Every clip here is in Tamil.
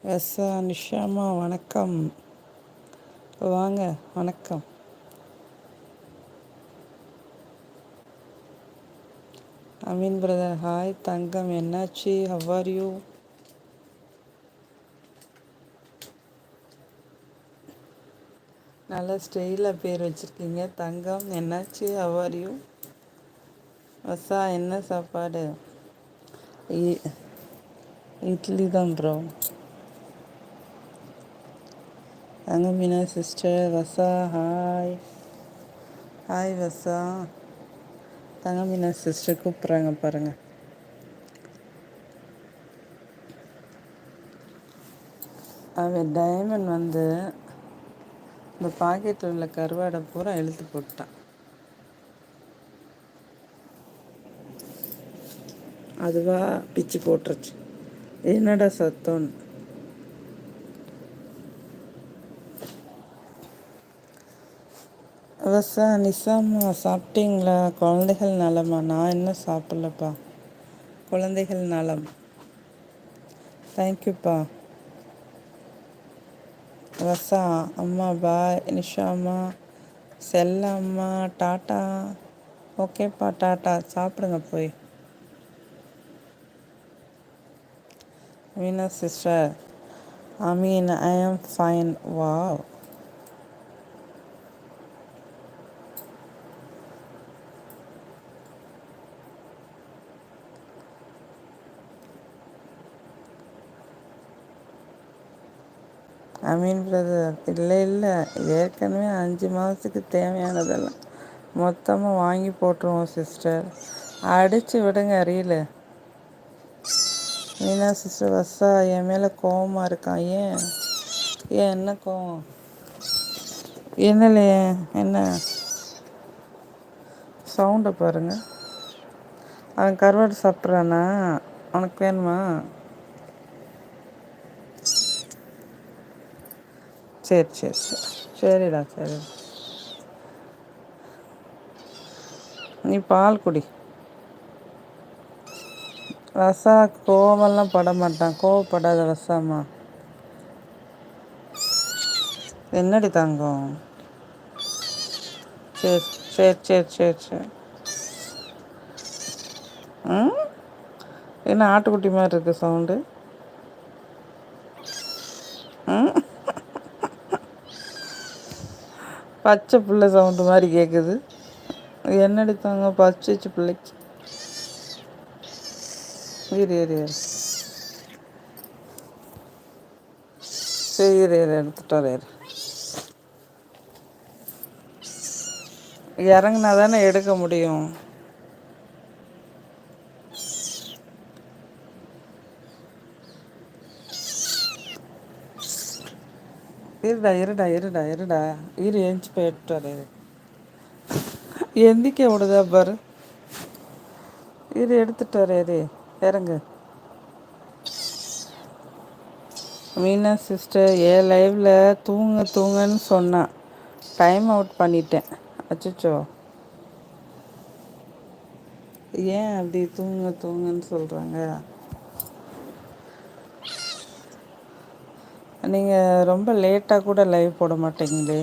எஸ்ஸா நிஷாமா வணக்கம். வாங்க வணக்கம். Ameen brother hi. தங்கம் என்னாச்சு? How are you? நல்ல ஸ்டைலாக பேர் வச்சுருக்கீங்க. தங்கம் என்னாச்சு? How are you? வசா என்ன சாப்பாடு? இ- இட்லி தான் ப்ரோ. தங்கம் மீனா சிஸ்டர். வசா ஹாய். ஹாய் வசா. தங்கம் மீனா சிஸ்டர் கூப்பிட்றாங்க பாருங்கள். அவன் டைமண்ட் வந்து இந்த பாக்கெட்டில் உள்ள கருவாடை பூரா இழுத்து போட்டான். அதுவா பிச்சு போட்டுருச்சு. என்னடா சத்தம்? அவசா நிசாமா சாப்பிட்டீங்களா? குழந்தைகள் நலமா? நான் இன்னும் சாப்பிட்லப்பா. குழந்தைகள் நலம். தேங்க்யூப்பா. வசா அம்மா பாய். நிஷாமா செல்ல அம்மா டாட்டா. ஓகேப்பா டாட்டா. சாப்பிடுங்க போய். Meena sister I mean I am fine. Wow. Ameen brother இல்லை ஏற்கனவே 5 மாதத்துக்கு தேவையானதெல்லாம் மொத்தமாக வாங்கி போட்டுருவோம் சிஸ்டர். அடித்து விடுங்க ரீலு. மீனா சிஸ்டர் வசா என் மேலே கோவமாக இருக்கான். ஏன் என்ன கோவம்? என்னலையே என்ன சவுண்டை பாருங்க. அவன் கருவாடு சாப்பிட்றானா? உனக்கு வேணுமா? சரி சரிடா சரி. நீ பால் குடி. ரசா கோவமெல்லாம் பட மாட்டான். கோவப்படாத ரசாம்மா. என்னடி தங்கம்? சரி சரி. ம் என்ன ஆட்டுக்குட்டி மாதிரி இருக்கு சவுண்டு? ம் பச்சை பிள்ளை சவுண்டு மாதிரி கேட்குது. என்னடி தங்கம் பச்சைச்சு பிள்ளைக்கு? இரு சரி எடுத்துட்டு வர. இறங்குனா தானே எடுக்க முடியும். இருடா எந்திச்சு போய் எடுத்துட்டு வர. எந்திக்க விடுதா பாரு. எடுத்துட்டு வர. இறங்கு. மீனா சிஸ்டர் லைவில் தூங்குன்னு சொன்னான். டைம் அவுட் பண்ணிட்டேன். அச்சோ. ஏன் அப்படி தூங்குன்னு சொல்கிறாங்க? நீங்கள் ரொம்ப லேட்டாக கூட லைவ் போட மாட்டீங்களே,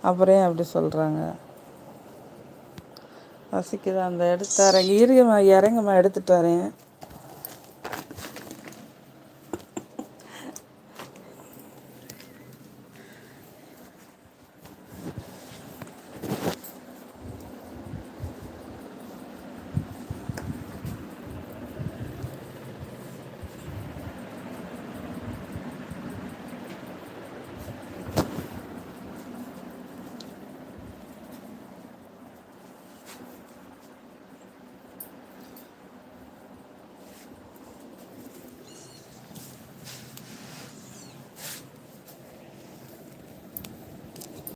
அப்புறம் ஏன் அப்படி சொல்கிறாங்க? வசிக்குது அந்த எடுத்து தரேன். இறங்கம்மா எடுத்துகிட்டு வரேன்.